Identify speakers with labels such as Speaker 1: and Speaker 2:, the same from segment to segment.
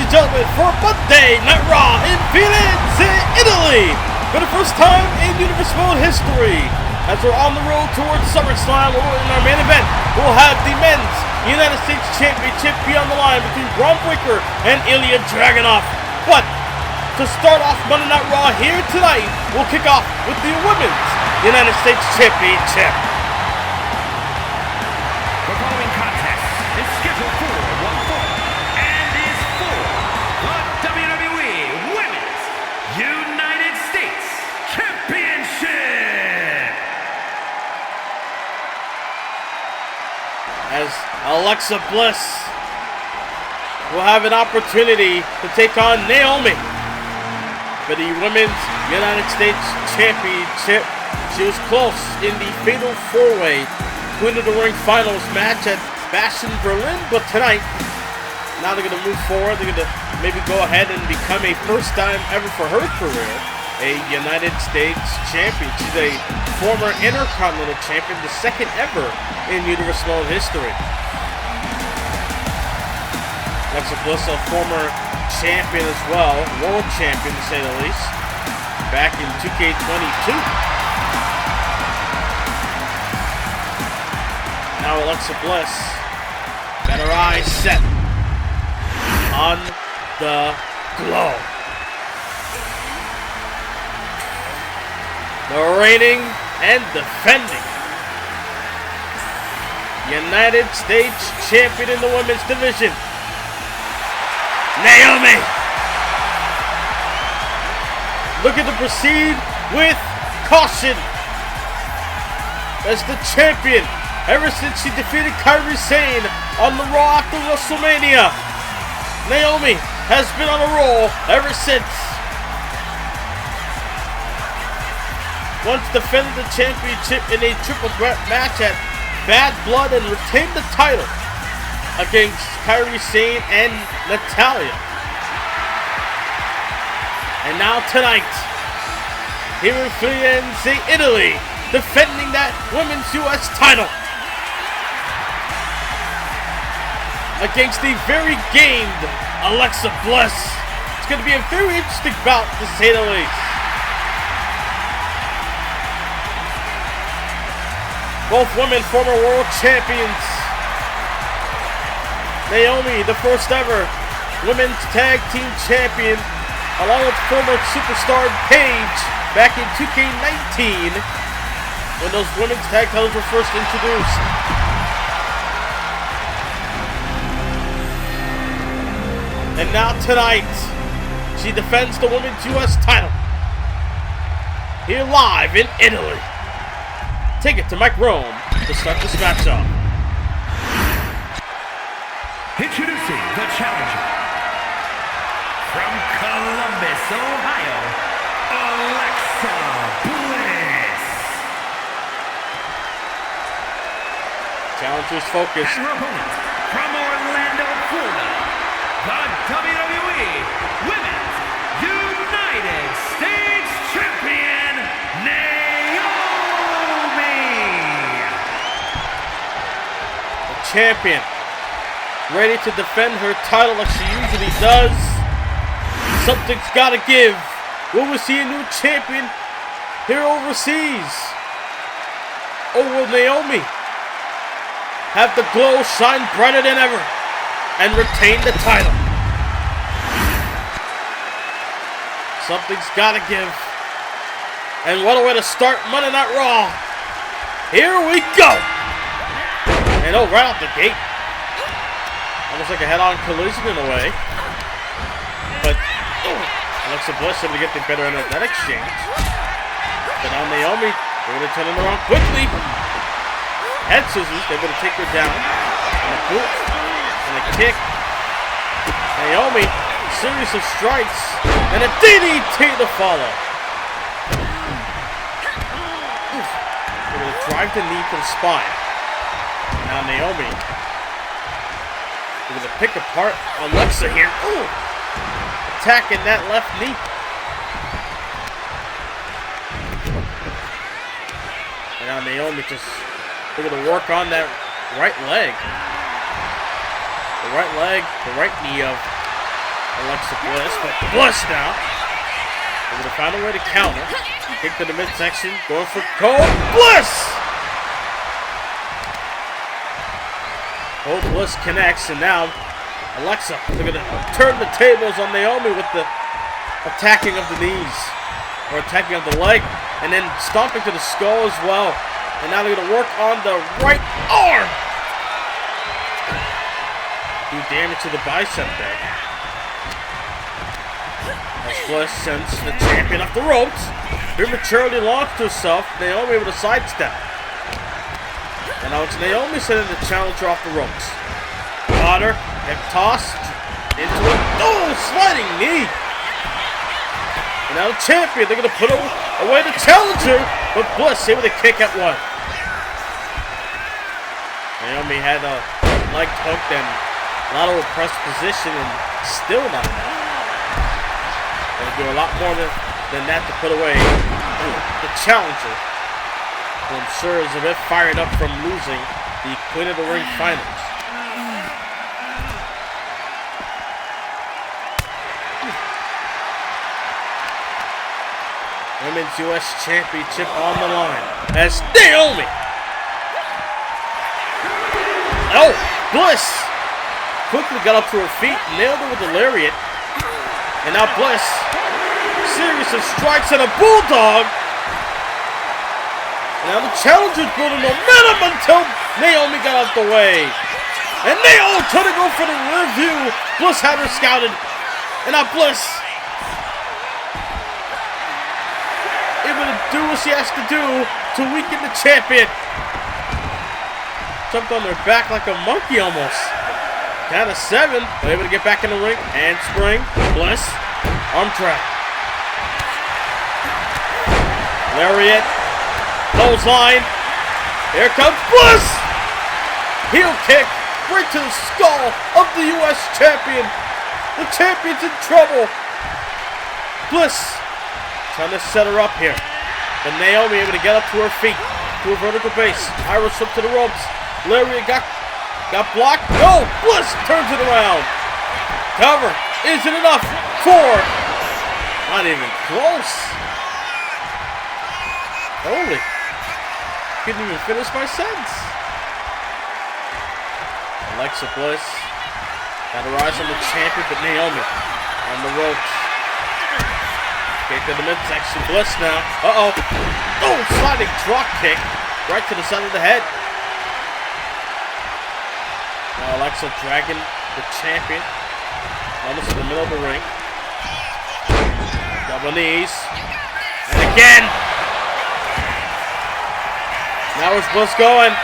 Speaker 1: and gentlemen, for Monday Night Raw in Florence, Italy, for the first time in Universe World history. As we're on the road towards SummerSlam, in our main event, we'll have the Men's United States Championship be on the line between Bron and Ilja Dragunov. But to start off Monday Night Raw here tonight, we'll kick off with the Women's United States Championship.
Speaker 2: The following contest is scheduled for one fall and is for the WWE Women's United States Championship.
Speaker 1: As Alexa Bliss will have an opportunity to take on Naomi for the Women's United States Championship. She was close in the Fatal 4-Way Queen of the Ring Finals match at Bash in Berlin, but tonight, now they're going to move forward. They're going to maybe go ahead and become a first time ever for her career, a United States champion. She's a former Intercontinental champion, the second ever in Universe World history. Alexa Bliss, a former champion as well, world champion to say the least, back in 2K22. Now Alexa Bliss got her eyes set on the glow. The reigning and defending United States champion in the women's division, Naomi. Looking to proceed with caution as the champion ever since she defeated Kairi Sane on the Raw after WrestleMania. Naomi has been on a roll ever since. Once defended the championship in a triple threat match at Bad Blood and retained the title against Kairi Sane and Natalya. And now tonight, here in Florence, Italy, defending that Women's US title against the very gamed Alexa Bliss. It's going to be a very interesting bout, to say the least. Both women former world champions. Naomi, the first ever women's tag team champion, along with former superstar Paige back in 2K19 when those women's tag titles were first introduced. And now tonight, she defends the Women's US title here live in Italy. Take it to Mike Rome to start this match off.
Speaker 2: Introducing the challenger from Columbus, Ohio, Alexa Bliss.
Speaker 1: Challenger's focus.
Speaker 2: And her opponent from Orlando, Florida, the WWE Women's United States Champion, Naomi.
Speaker 1: The champion, ready to defend her title like she usually does. Something's gotta give. Will we see a new champion here overseas? Or will Naomi have the glow shine brighter than ever and retain the title? Something's gotta give. And what a way to start Monday Night Raw. Here we go. And oh, right off the gate. Almost like a head-on collision in a way. But Alexa Bliss able to get the better end of that exchange. But now Naomi, they're going to turn it around quickly. Head scissors, they're going to take her down. And a boot. And a kick. Naomi, series of strikes. And a DDT to follow. They're going to drive the knee to the spine. Now Naomi, we're going to pick apart Alexa here. Ooh. Attacking that left knee. And now Naomi just, we're going to work on that right leg. The right leg, the right knee of Alexa Bliss, but Bliss now. They're going to find a way to counter. Kick to the midsection, going for Cole Bliss! Cole Bliss connects, and now Alexa, they're going to turn the tables on Naomi with the attacking of the knees, or attacking of the leg, and then stomping to the skull as well. And now they're going to work on the right arm. Do damage to the bicep there. As Bliss sends the champion off the ropes. Prematurely launched herself. Naomi with a sidestep. And now it's Naomi sending the challenger off the ropes. Got her. Hip toss. Into it. Oh, sliding knee. And now the champion. They're going to put away the challenger. But Bliss able to kick at one. Naomi had a leg hooked and a lot of repressed position and still not enough. Gonna do a lot more than that to put away the challenger, who I'm sure is a bit fired up from losing the Queen of the Ring finals. Women's U.S. Championship on the line as Naomi. Oh, Bliss quickly got up to her feet, nailed her with the lariat. And now Bliss, series of strikes and a bulldog. And now the challenger's building momentum until Naomi got out the way. And Naomi trying to go for the rear view. Bliss had her scouted. And now Bliss able to do what she has to do to weaken the champion. Jumped on their back like a monkey almost. Count of 7. They're able to get back in the ring and spring. Bliss. Arm trap. Lariat. Clothesline. Here comes Bliss. Heel kick. Right to the skull of the U.S. champion. The champion's in trouble. Bliss trying to set her up here. But Naomi able to get up to her feet. To a vertical base. Irish whip to the ropes. Lariat got blocked. No! Bliss turns it around. Cover. Isn't enough. 4. Not even close. Holy. Couldn't even finish my sentence. Alexa Bliss. Got her eyes on the champion, but Naomi on the ropes. Kick to the midsection. Bliss now. Uh-oh. Oh, sliding drop kick. Right to the side of the head. Now Alexa dragging the champion almost in the middle of the ring. Double knees. And again. Now where's Bliss going?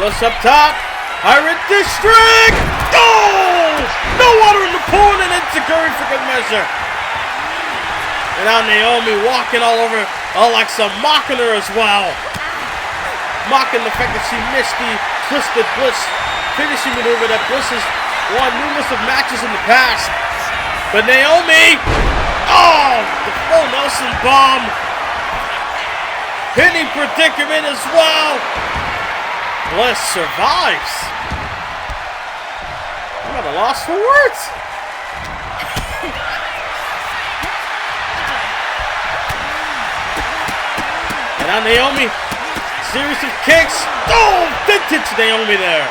Speaker 1: Bliss up top. Pirate District. Oh! No water in the pool and insecurity for good measure. And now Naomi walking all over Alexa, mocking her as well. Mocking the fact that she missed the Twisted Bliss finishing maneuver that Bliss has won numerous of matches in the past. But Naomi, oh, the full Nelson bomb. Pinning predicament as well. Bliss survives. I'm at a loss for words. And now Naomi, series of kicks. Oh, vintage Naomi there.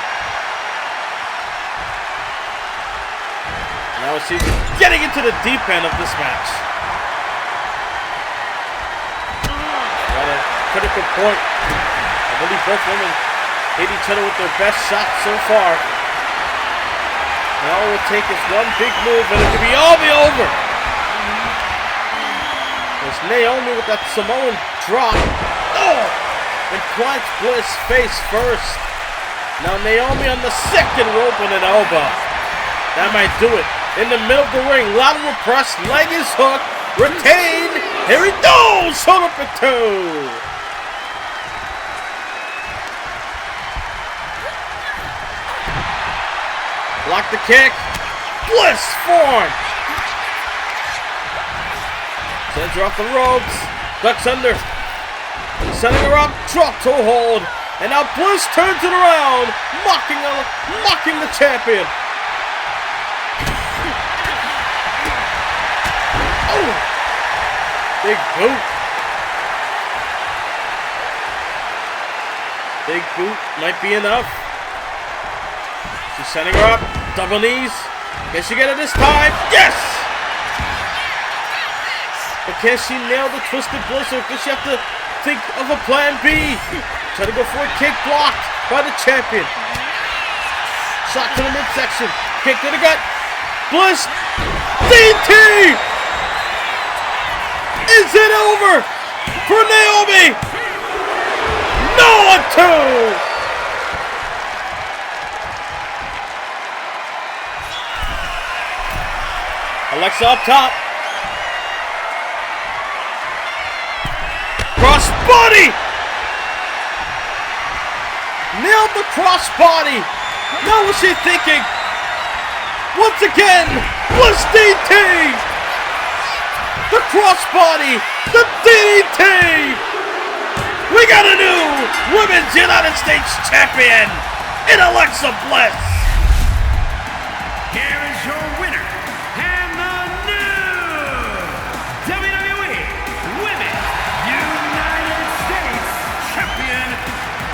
Speaker 1: Now she's getting into the deep end of this match. At a critical point. I believe both women hit each other with their best shots so far. Now all it will take is one big move and it could be all be over. There's Naomi with that Samoan drop. Oh! And plants Bliss face first. Now Naomi on the second rope with an elbow. That might do it. In the middle of the ring, lateral press, leg is hooked, retained. Here he goes, shoulder for 2. Block the kick. Bliss form. Sends her off the ropes. Ducks under. Setting her up. Drop toe hold. And now Bliss turns it around. Mocking the champion. Oh! Big boot. Big boot might be enough. She's setting her up. Double knees. Can she get it this time? Yes! But can she nail the Twisted Bliss, or does she have to think of a plan B? Try to go for a kick, blocked by the champion. Shot to the midsection. Kick to the gut. Bliss. DT! Is it over for Naomi? No, 2! Alexa up top. Crossbody! Nailed the crossbody. Now what's she thinking? Once again, Bliss DT! The crossbody! The DDT! We got a new Women's United States Champion in Alexa Bliss!
Speaker 2: Here is your winner, and the new WWE Women's United States Champion,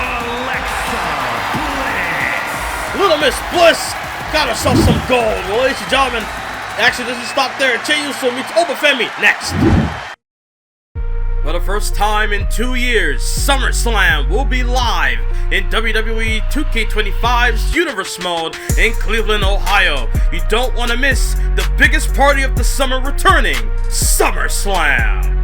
Speaker 2: Alexa Bliss.
Speaker 1: Little Miss Bliss got herself some gold. Well, ladies and gentlemen, action doesn't stop there. Jey Uso meets Obafemi next. For the first time in 2 years, SummerSlam will be live in WWE 2K25's Universe Mode in Cleveland, Ohio. You don't want to miss the biggest party of the summer returning, SummerSlam.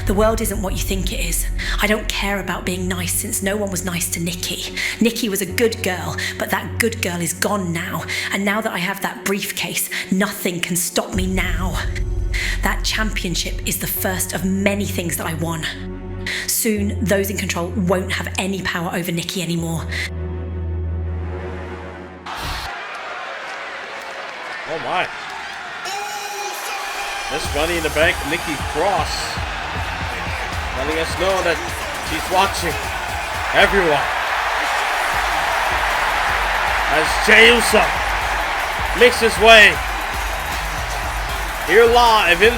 Speaker 3: The world isn't what you think it is. I don't care about being nice since no one was nice to Nikki. Nikki was a good girl, but that good girl is gone now. And now that I have that briefcase, nothing can stop me now. That championship is the first of many things that I won. Soon, those in control won't have any power over Nikki anymore.
Speaker 1: Oh my. This Money in the Bank, Nikki Cross, letting us know that she's watching everyone. As Jey Uso makes his way here live in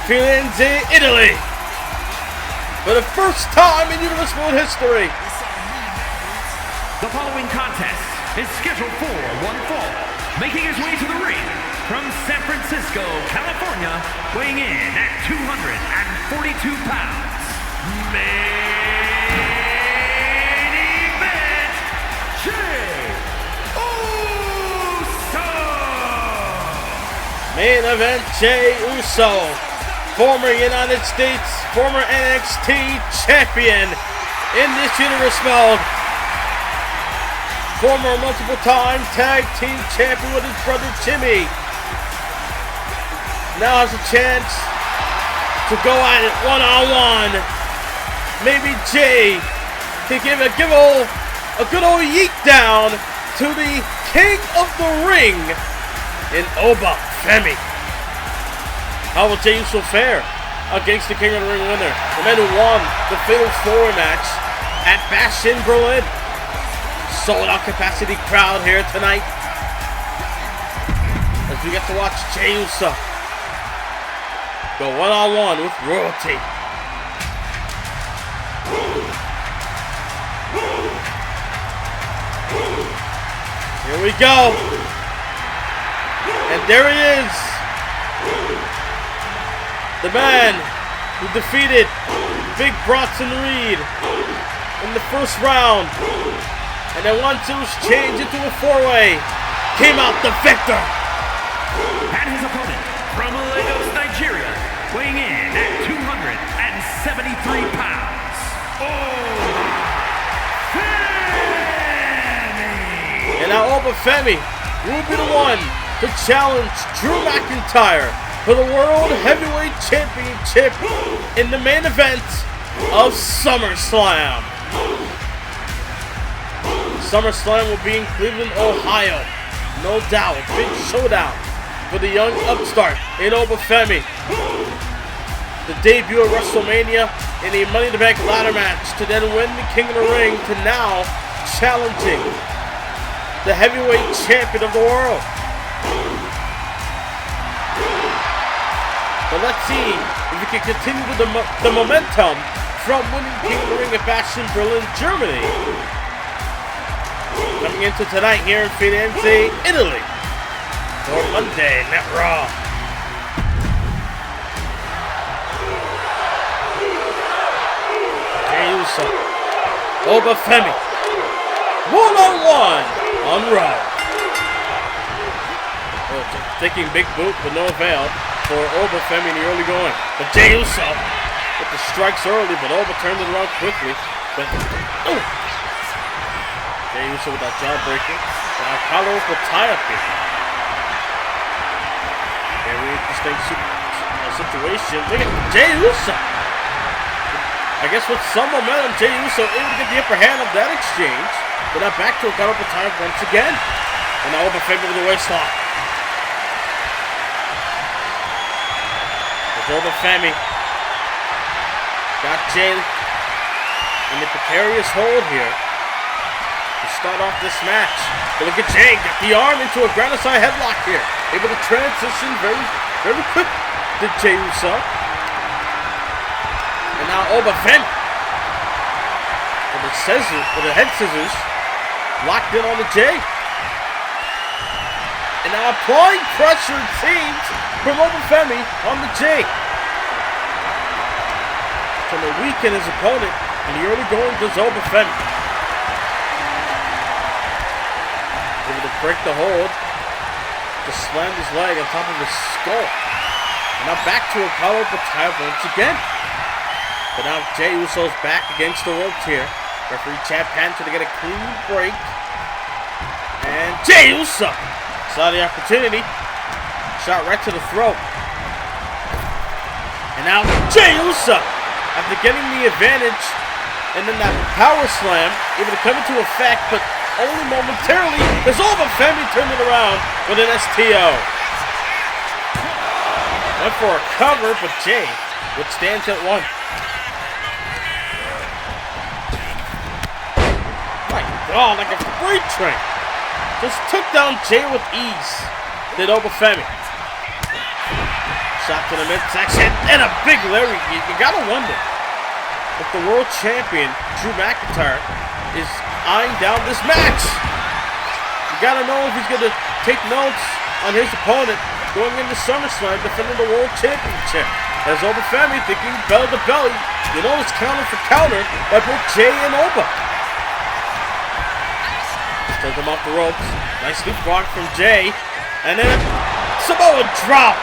Speaker 1: Florence, Italy, for the first time in Universe Mode history.
Speaker 2: The following contest is scheduled for one fall. Making his way to the ring from San Francisco, California, weighing in at 242 pounds. Main event, Jey Uso!
Speaker 1: Main event, Jey Uso, former United States, former NXT champion in this Universe Mode. Former multiple-time tag team champion with his brother Jimmy. Now has a chance to go at it one-on-one. Maybe Jey can give a good old yeet down to the king of the ring in Obafemi. How will Jey Uso fare against the king of the ring winner, the man who won the Fatal 4 match at Bash in Berlin? Sold out capacity crowd here tonight as we get to watch Jey Uso go one-on-one with royalty. Here we go. And there he is. The man who defeated Big Bronson Reed in the first round. And then once it was changed into a four-way, came out the victor.
Speaker 2: And his opponent from Lagos, Nigeria, weighing in at 273 pounds. Obafemi!
Speaker 1: And now Obafemi will be the one to challenge Drew McIntyre for the World Heavyweight Championship in the main event of SummerSlam. SummerSlam will be in Cleveland, Ohio. No doubt, big showdown for the young upstart in Obafemi. The debut of WrestleMania in a Money in the Bank ladder match to then win the King of the Ring to now challenging the heavyweight champion of the world. But let's see if we can continue the momentum from winning King of the Ring at Bash in Berlin, Germany. Coming into tonight here in Firenze, Italy. For Monday Night Raw. Jey Uso. Obafemi. One-on-one on Raw. Oh, taking big boot, but no avail for Obafemi in the early going. But Jey Uso with the strikes early, but Oba turned it around quickly. But Jey Uso with that jawbreaker. Now collar up with tie-up here. Very interesting situation. Look at Jey Uso. I guess with some momentum, Jey Uso able to get the upper hand of that exchange. But now back to a collar up with tie-up once again. And now Obafemi with the waist lock. Obafemi got Jey in the precarious hold here to start off this match. But look at Jey, get the arm into a ground side headlock here. Able to transition very, very quick to Jey Uso. And now Obafemi with the head scissors locked in on the Jey. And now applying pressure, it seems, from Obafemi on the Jey. Trying to weaken his opponent in the early going does Obafemi. Able to break the hold. Just slammed his leg on top of his skull. And now back to a collar up tie once again. But now Jey Uso's back against the ropes here. Referee Chad Panther to get a clean break. And Jey Uso saw the opportunity. Shot right to the throat. And now Jey Uso, after getting the advantage, and then that power slam, able to come into effect, but only momentarily, as Obafemi turned it around with an STO. Went for a cover, but Jey withstands at one. My God, like a freight train. Just took down Jey with ease. Did Obafemi. Shot to the midsection and a big Larry. You gotta wonder if the world champion Drew McIntyre is eyeing down this match. You gotta know if he's gonna take notes on his opponent going into SummerSlam defending the world championship. As Obafemi thinking belly to belly, you know it's counter for counter by both Jey and Oba. Took him off the ropes. Nice loop block from Jey. And then a Samoa drop.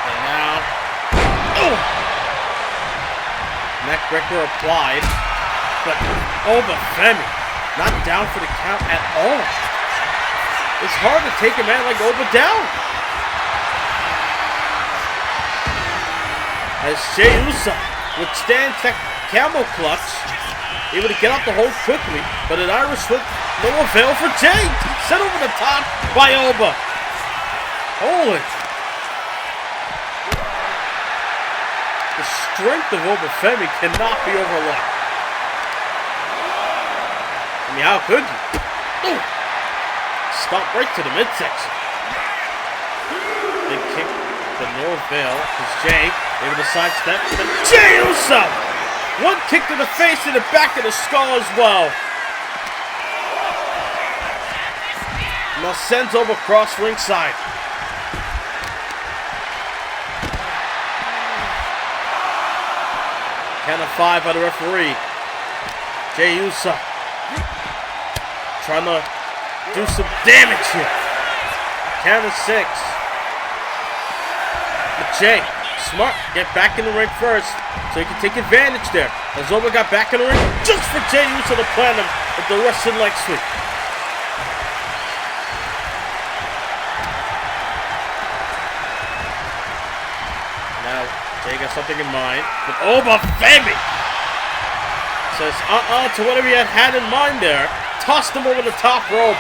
Speaker 1: And now, neckbreaker applied. But Obafemi not down for the count at all. It's hard to take a man like Oba down. As Jey Uso withstands that camel clutch, able to get out the hold quickly, but an Irish whip, no avail for Jey. Set over the top by Oba. Holy. The strength of Obafemi cannot be overlooked. I mean, how could you? Ooh. Stomp right to the midsection. Big kick, but no avail, because Jey able to sidestep, and Jey Uso! One kick to the face and the back of the skull as well. Now sends Oba across ringside. Count of 5 by the referee. Jey Uso trying to do some damage here. Count of 6. But Jey, smart, get back in the ring first so he can take advantage there. As Oba got back in the ring just for Jey Uso to plant him with the Russian leg sweep. Now, Jey got something in mind, but Obafemi says to whatever he had in mind there. Tossed him over the top rope.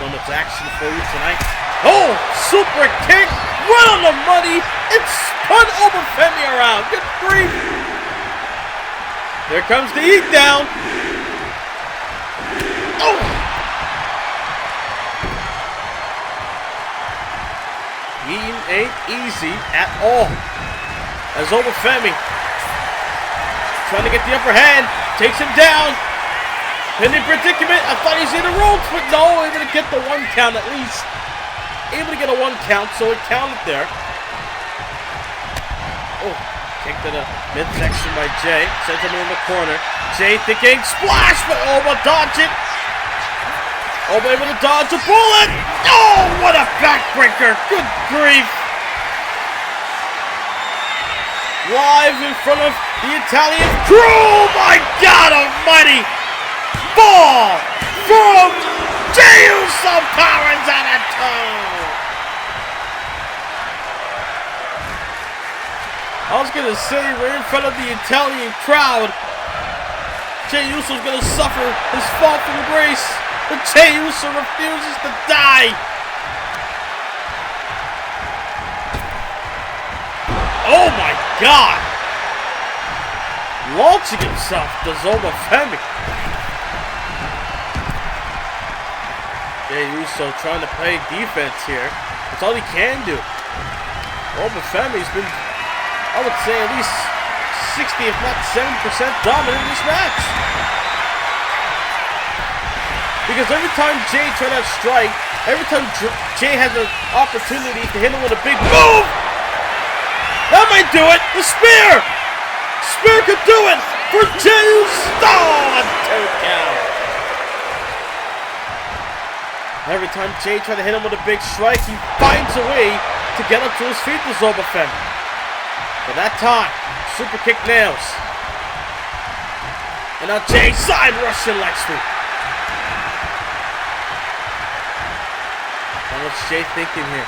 Speaker 1: So much action for you tonight. Oh, super kick, right on the money. It spun Obafemi around. Good grief. There comes the eat down. Oh! Eating ain't easy at all. As Obafemi trying to get the upper hand, takes him down. Pending predicament. I thought he's in a roll, but no, able to get the 1 count at least. Able to get a 1 count, so it counted there. Oh, kick to the midsection by Jay. Sends him in the corner. Jay thinking splash, but Oba dodge it. Oba able to dodge a bullet. Oh, what a backbreaker. Good grief. Live in front of the Italian crew. My God almighty. Ball from Jey Uso, powers on a toe. I was going to say, right in front of the Italian crowd, Jey Uso's going to suffer his fall from grace, but Jey Uso refuses to die. Oh my God! Launching himself to Obafemi. Jey Uso trying to play defense here. That's all he can do. Obafemi's been, I would say, at least 60, if not 70% dominant in this match. Because every time Jay tried to strike, every time Jay has an opportunity to hit him with a big move, that might do it. The spear! Spear could do it for Jey Uso. Two count. Every time Jay tried to hit him with a big strike, he finds a way to get up to his feet with Obafemi. But that time, super kick nails. And now Jay side Russian leg sweep. Now what's Jay thinking here?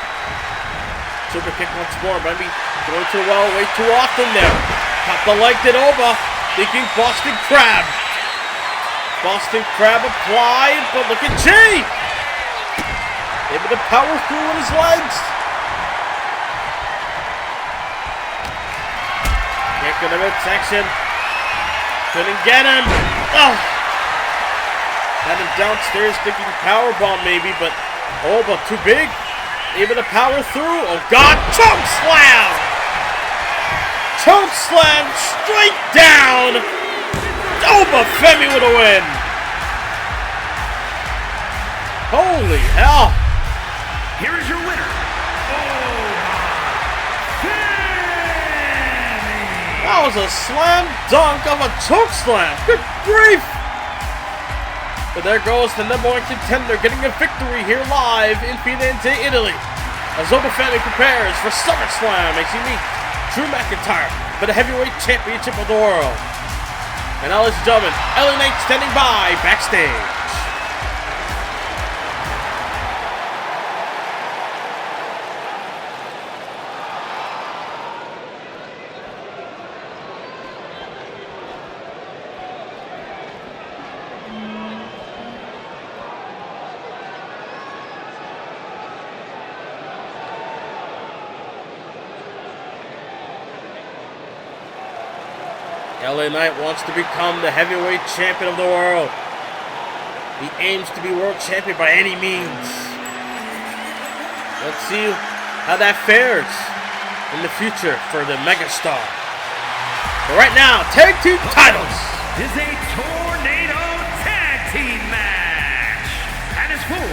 Speaker 1: Super kick once more, maybe going too well, way too often there. Got the leg to Oba, thinking Boston Crab. Boston Crab applied, but look at Jay! Able to power through with his legs. Kick in the midsection. Couldn't get him. Oh! Had him downstairs thinking powerbomb maybe, but Oba too big. Able to power through. Oh God! Choke slam! Choke slam straight down. Obafemi with a win. Holy hell!
Speaker 2: Here is your winner, Obafemi.
Speaker 1: That was a slam dunk of a choke slam. Good grief! But there goes the number 1 contender getting a victory here live in Firenze, Italy. As Obafemi prepares for SummerSlam as he meets Drew McIntyre for the Heavyweight Championship of the World. And now, ladies and gentlemen, LA Knight standing by backstage. LA Knight wants to become the heavyweight champion of the world. He aims to be world champion by any means. Let's see how that fares in the future for the megastar. But right now, tag team titles.
Speaker 2: This is a tornado tag team match. And it's for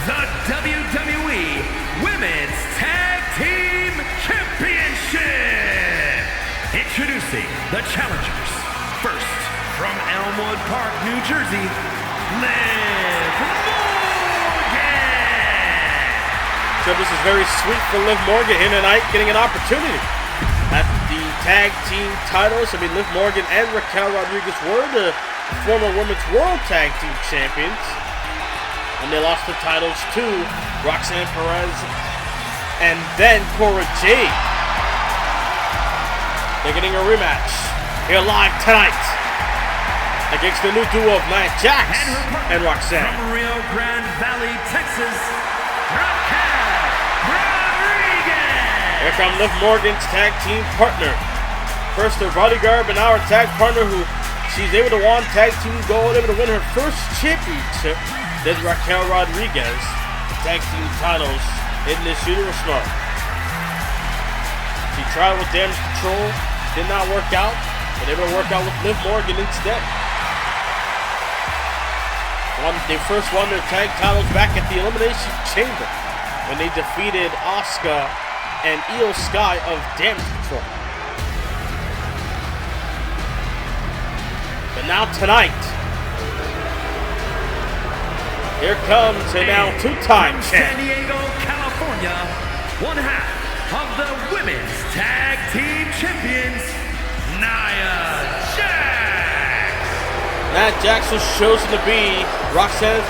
Speaker 2: the WWE Women's Tag Team Championship. Introducing the challengers. First, from Elmwood Park, New Jersey, Liv Morgan.
Speaker 1: So this is very sweet for Liv Morgan here tonight, getting an opportunity at the tag team titles. I mean, Liv Morgan and Raquel Rodriguez were the former Women's World Tag Team Champions. And they lost the titles to Roxanne Perez and then Cora Jade. They're getting a rematch here live tonight against the new duo of Nia Jax and Roxanne.
Speaker 2: From Rio Grande Valley, Texas, Raquel Rodriguez.
Speaker 1: Here comes Liv Morgan's tag team partner. First their bodyguard, but now our tag partner who She's able to win tag team gold, able to win her first championship. Then Raquel Rodriguez, tag team titles in this universe mode. She tried with Damage Control, did not work out, but able to work out with Liv Morgan instead. They first won their tag titles back at the Elimination Chamber when they defeated Asuka and Io Sky of Damage Control. But now tonight, here comes a now two-time champ.
Speaker 2: San Diego, California, one half of the Women's Tag Team Champions, Nia Jax.
Speaker 1: Nia Jax was chosen to be Roxanne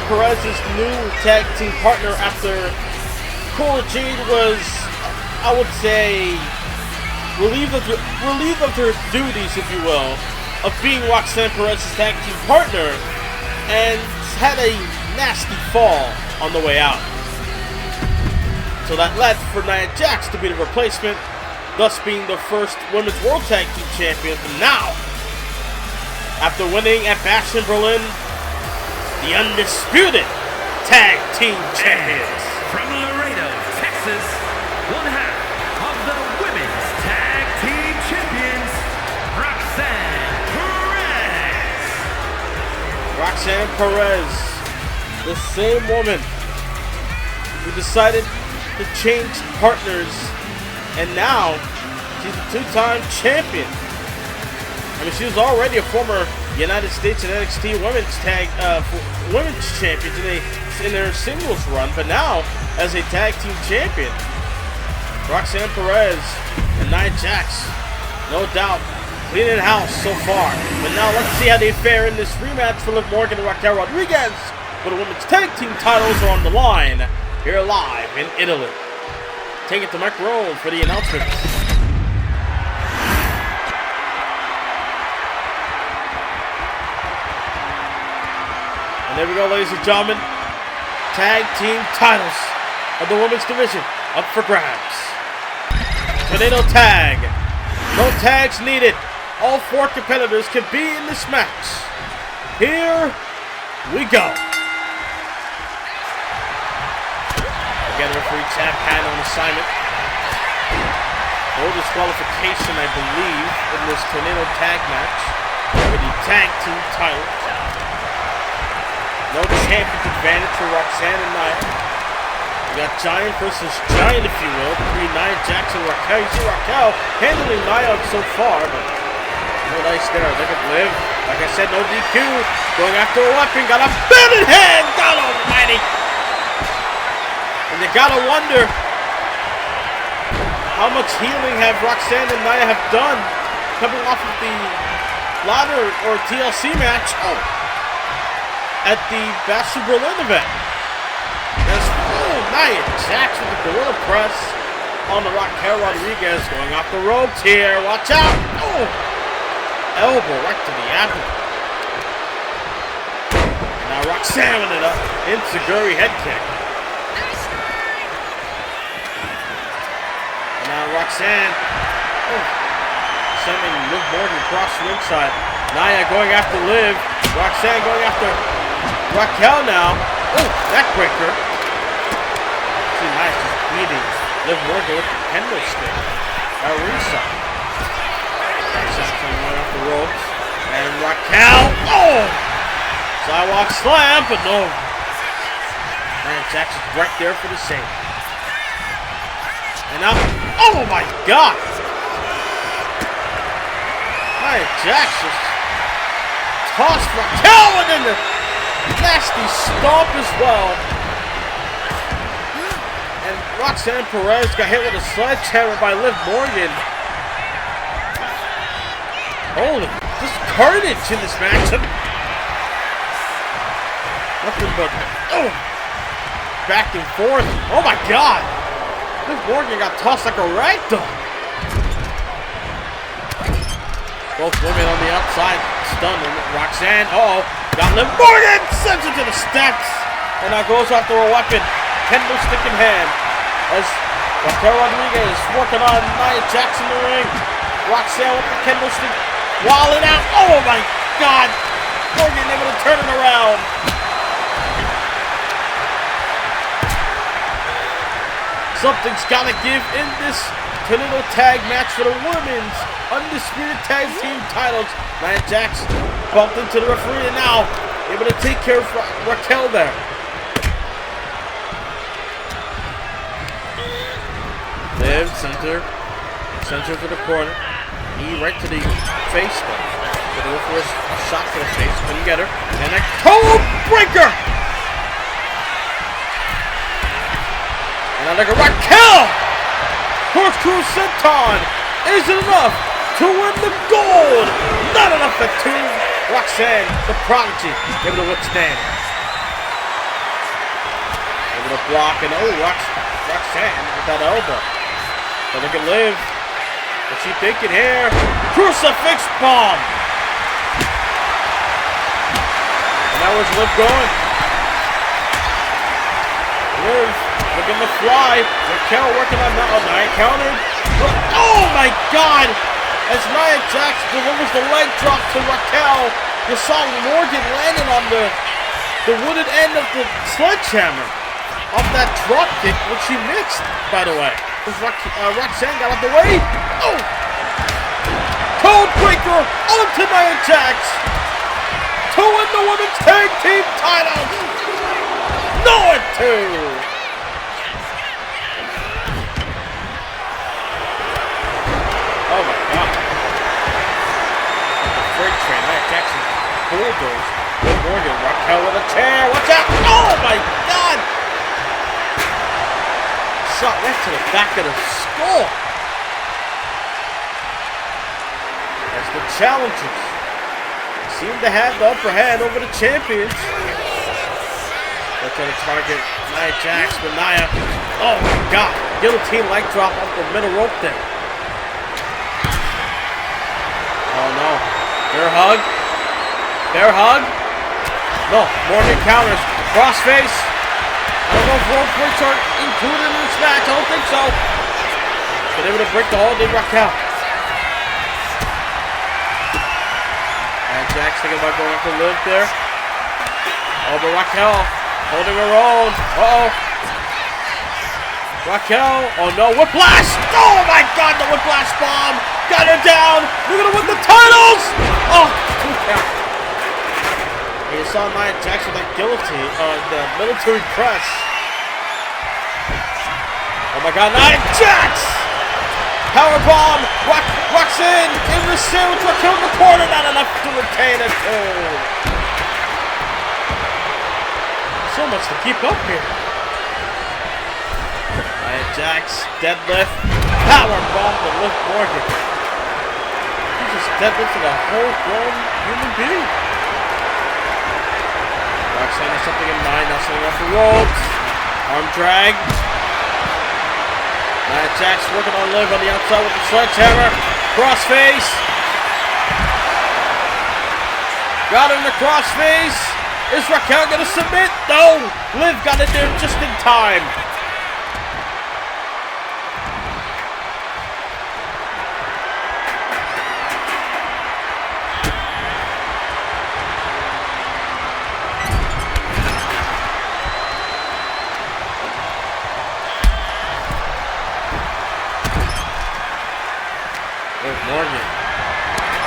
Speaker 1: Perez's new tag team partner after Cora Jade was, I would say, relieved of her duties, if you will, of being Roxanne Perez's tag team partner, and had a nasty fall on the way out. So that led for Nia Jax to be the replacement, thus being the first Women's World Tag Team Champion. And now, after winning at Bash in Berlin, the undisputed Tag Team Champions.
Speaker 2: From Laredo, Texas, one half of the Women's Tag Team Champions, Roxanne Perez.
Speaker 1: Roxanne Perez, the same woman who decided to change partners, and now she's a two-time champion. I mean, she was already a former United States and NXT Women's champion in their singles run, but now as a tag team champion, Roxanne Perez and Nia Jax, no doubt, cleaning house so far. But now let's see how they fare in this rematch for Liv Morgan and Raquel Rodriguez, where the women's tag team titles are on the line here live in Italy. Take it to Mike Roll for the announcements. And there we go, ladies and gentlemen. Tag team titles of the women's division up for grabs. Tornado tag. No tags needed. All four competitors can be in this match. Here we go. Again, referee Chad Patton on assignment. No disqualification, I believe, in this tornado tag match for the tag team title. No champion's advantage for Roxanne and Nia. We got Giant versus Giant, if you will, between Nia Jax and Raquel. You see Raquel handling Nia so far, but no nice there. Look at Liv. Like I said, no DQ. Going after a weapon. Got a bended hand. God almighty. And you gotta wonder how much healing have Roxanne and Nia have done coming off of the ladder or TLC match. At the Bash in Berlin event. There's Nia Jax with the Gorilla Press on the Raquel Rodriguez, going off the ropes here. Watch out! Elbow right to the abdomen. And now Roxanne with it up. Enziguri head kick. And now Roxanne sending Liv Morgan across the ringside. Nia going after Liv. Roxanne going after Raquel now. Neckbreaker. See, Nia's just beating Liv Morgan with the kendo stick. Arisa. Jackson going off the ropes. And Raquel. Sidewalk slam, but no. And Jackson's right there for the save. And now, oh my God. Nia Jax just tossed Raquel and then the nasty stomp as well. And Roxanne Perez got hit with a sledgehammer by Liv Morgan. Holy, just carnage in this matchup. Nothing but back and forth. Oh my God. Liv Morgan got tossed like a ragdoll. Both women on the outside stunned. Roxanne, got Liv Morgan, sends it to the steps. And now goes after a weapon. Kendo stick in hand. As Raquel Rodriguez working on Nia Jax in the ring. Roxanne with the kendo stick Walling out. Oh my God. Morgan able to turn it around. Something's got to give in this Tornado tag match for the women's undisputed tag team titles. Nia Jax bumped into the referee and now able to take care of Raquel there. Liv, center to the corner. Knee right to the face. But go for a shot to the face. Couldn't get her. And a code breaker! And I look at Raquel! Corkscrew senton isn't enough to win the gold. Not enough for two. Roxanne, the prodigy, able to withstand. Able to block and Roxanne with that elbow. But look at Liv. What's she thinking here? Crucifix bomb. And that was Liv going. Liv looking to fly. Raquel working on that. Oh, Nia countered. Oh my God! As Nia Jax delivers the leg drop to Raquel, you saw Morgan landing on the wooded end of the sledgehammer off that drop kick, which she mixed, by the way. Roxanne got out the way. Oh! Code breaker onto Nia Jax to win the women's tag team titles. No it two. Oh my God. The freight train. Nia Jax bulldoze. Liv Morgan. Raquel with a chair. Watch out. Oh my God. Shot right to the back of the skull. As the challengers seem to have the upper hand over the champions. They're trying to target Nia Jax, but Nia, oh my God, guillotine leg drop off the middle rope there. Oh no, bear hug, bear hug. No, Morgan counters, crossface. I don't know if rope breaks are included in this match. I don't think so. But able to break the hold in Raquel. And Jax thinking about going for Liv there. Oh, but Raquel holding her own. Uh-oh. Raquel. Oh no, whiplash. Oh my God, the whiplash bomb. Got her down. We're going to win the titles. Oh, 2 count. You saw Nia Jax with that guillotine, the military press. Oh my God, Nia Jax! Powerbomb! Roxanne in the sandwich, Raquel in the corner, not enough to retain it. Oh. So much to keep up here. Nia Jax, deadlift, powerbomb to Liv Morgan. He just deadlifted a whole grown human being. Roxanne has something in mind, now setting off the ropes. Arm drag. Nia Jax working on Liv on the outside with the sledgehammer. Crossface. Got him in the crossface. Is Raquel going to submit? No. Liv got it there just in time. Morgan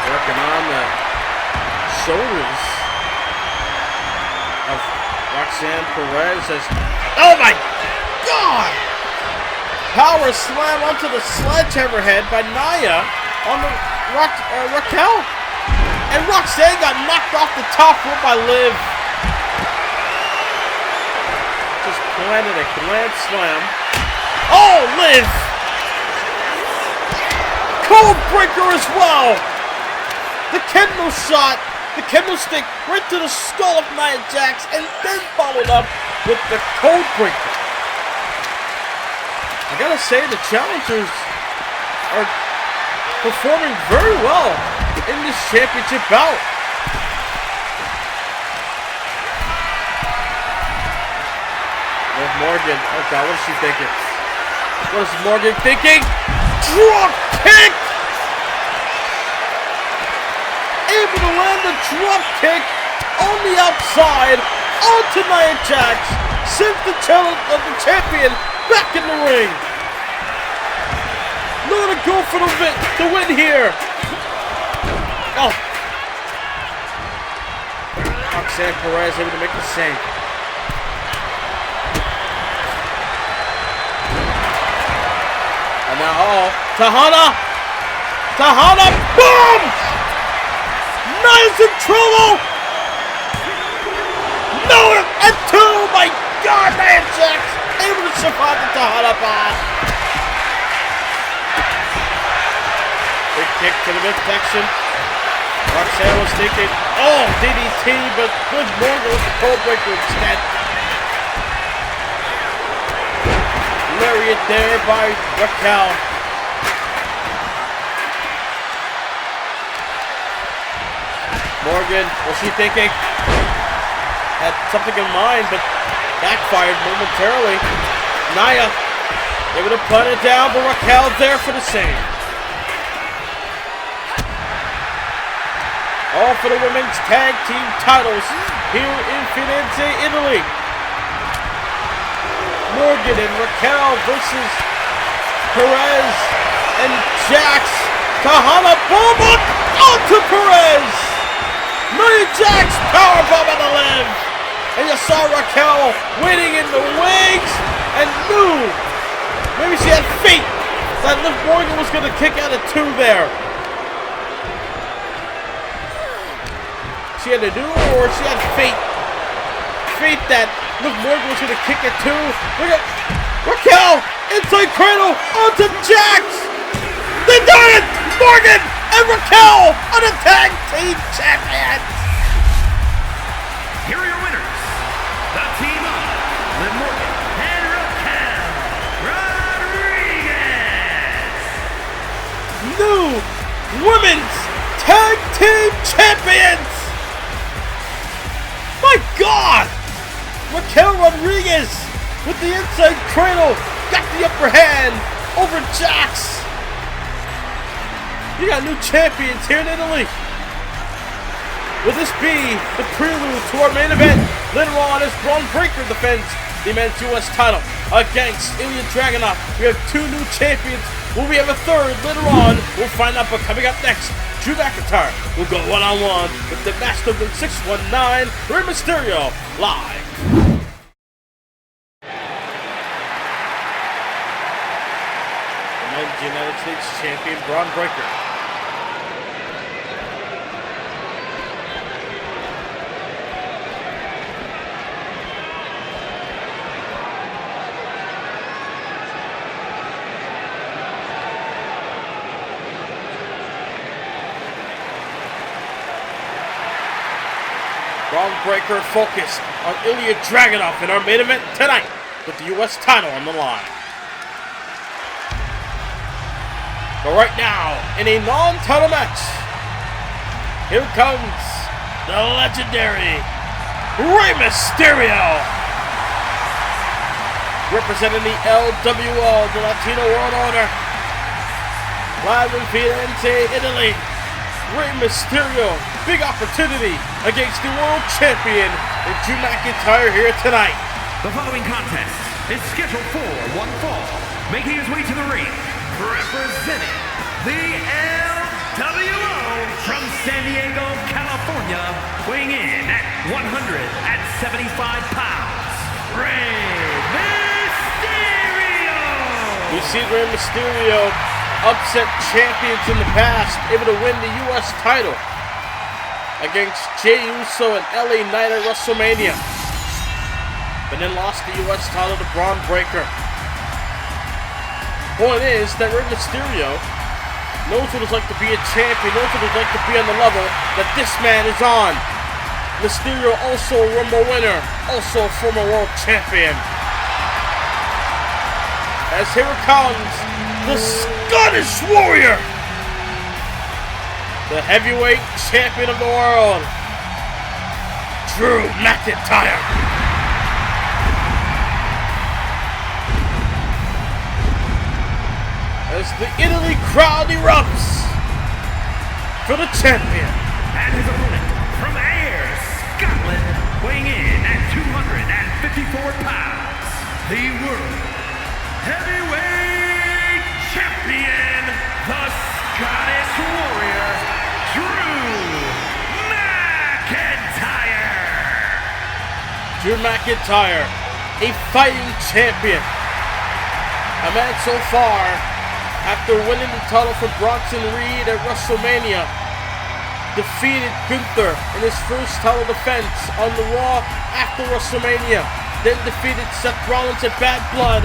Speaker 1: working on the shoulders of Roxanne Perez as, oh my God! Power slam onto the sledgehammer head by Nia on the Raquel. And Roxanne got knocked off the top rope by Liv. Just planted a grand slam. Oh, Liv! Code breaker as well. The kendo shot, the kendo stick right to the skull of Nia Jax, and then followed up with the code breaker. I gotta say, the challengers are performing very well in this championship bout. Liv Morgan, oh God, what is she thinking? What is Morgan thinking? Drop kick! the drop kick on the outside onto Nia Jax. Sends the champion back in the ring. Looking to go for the win here. Oh. Roxanne Perez able to make the save. And now, Tahana, boom! Nia's in trouble! No, and two, my God, Nia Jax able to survive the Tahana bomb. Big kick to the midsection. Roxanne was thinking, oh, DDT, but Liv Morgan with the cold breaker instead. Lariat there by Raquel. Morgan, was she thinking? Had something in mind, but backfired momentarily. Nia able to put it down, but Raquel there for the save. All for the women's tag team titles here in Florence, Italy. Morgan and Raquel versus Perez and Jax. Tahana bomb onto Perez. Nia Jax powerbomb on the Liv. And you saw Raquel waiting in the wings and knew maybe she had faith that Liv Morgan was going to kick out at 2 there. She had to do it, or she had faith. Faith that Liv Morgan was going to kick at 2. Look at Raquel, inside cradle, onto Jax. They done it! Morgan and Raquel are the tag team champions.
Speaker 2: Here are your winners. The team of Liv Morgan and Raquel Rodriguez.
Speaker 1: New women's tag team champions. My God! Raquel Rodriguez with the inside cradle got the upper hand over Jax. You got new champions here in Italy. Will this be the prelude to our main event? Later on, as Bron defends the men's US title against Ilja Dragunov. We have 2 new champions. Will we have a third later on? We'll find out, but coming up next, Drew McIntyre will go one-on-one with the Master of the 619, Rey Mysterio, live. The men's United States champion, Bron Breakker. Bron Breakker focused on Ilja Dragunov in our main event tonight with the US title on the line. But right now, in a non-title match, here comes the legendary Rey Mysterio, representing the LWO, the Latino World Order, live in Firenze, Italy. Rey Mysterio, big opportunity against the world champion and Drew McIntyre here tonight.
Speaker 2: The following contest is scheduled for one fall. Making his way to the ring, representing the LWO from San Diego, California, weighing in at 175 pounds, Rey Mysterio!
Speaker 1: We've seen Rey Mysterio upset champions in the past, able to win the US title against Jey Uso and LA Knight at WrestleMania, but then lost the US title to Bron Breakker. Point is that Rey Mysterio knows what it's like to be a champion, knows what it's like to be on the level that this man is on. Mysterio also a Rumble winner, also a former world champion. As here it comes, the Scottish Warrior, the heavyweight champion of the world, Drew McIntyre. As the Italy crowd erupts for the champion.
Speaker 2: And his opponent, from Ayr, Scotland, weighing in at 254 pounds, the World Heavyweight Champion, the Scottish Warrior, Drew McIntyre.
Speaker 1: Drew McIntyre, a fighting champion. A man so far, after winning the title from Bronson Reed at WrestleMania, defeated Gunther in his first title defense on the Raw after WrestleMania, then defeated Seth Rollins at Bad Blood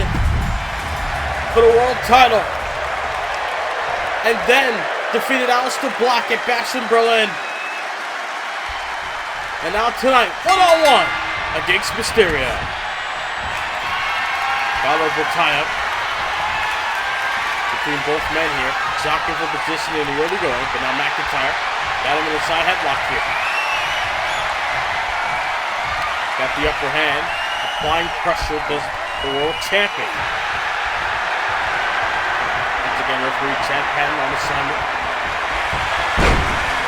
Speaker 1: for the world title, and then defeated Aleister Black at Bash in Berlin. And now tonight, one-on-one against Mysterio. Valuable tie-up between both men here, jockeying for position in the early going, but now McIntyre got him in a side headlock here. Got the upper hand, applying pressure to the world champion. Once again, referee Chad Patton on assignment.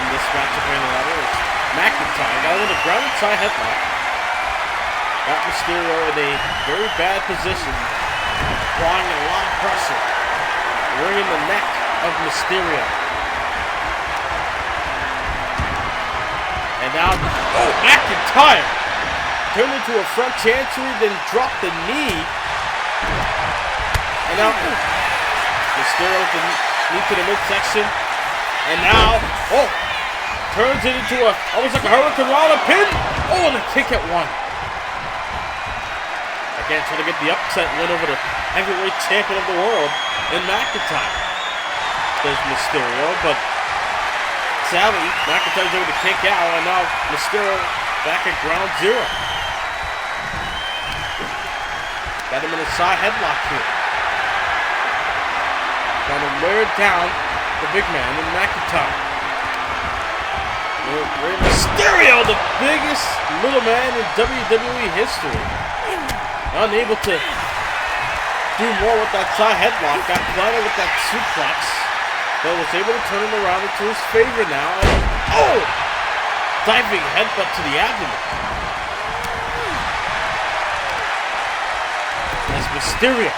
Speaker 1: In this matchup in the level, it's McIntyre got him with a grounded side headlock. Got Mysterio in a very bad position, applying a lot of pressure. Wringing the neck of Mysterio. And now, McIntyre turned into a front chancery, then dropped the knee. And now, Mysterio with the knee to the midsection. And now, turns it into almost like a Hurricane Rana pin. And a kick at one. Again, trying to get the upset win over the heavyweight champion of the world in McIntyre. There's Mysterio, but sadly, McIntyre's able to kick out, and now Mysterio back at ground zero. Got him in a side headlock here. Trying to wear down the big man in McIntyre. Mysterio, the biggest little man in WWE history. Unable to do more with that side headlock, got planted with that suplex, but was able to turn him around into his favor now. And, diving headbutt to the abdomen. As Mysterio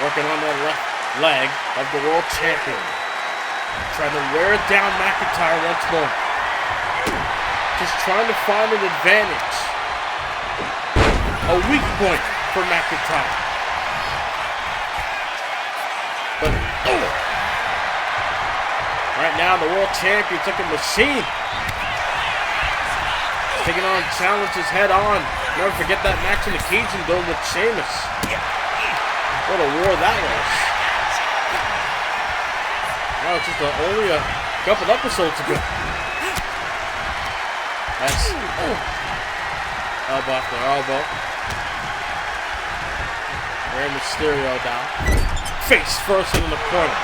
Speaker 1: working on that left leg of the world champion, trying to wear down McIntyre once more. Just trying to find an advantage, a weak point for McIntyre. But, right now, the world champion's like a machine. Taking on challenges head on. Never forget that match in the Cajun Dome with Sheamus. What a war that was. Now it's just only a couple episodes ago. That's, elbow after elbow. Rey Mysterio down. Face first into the corner.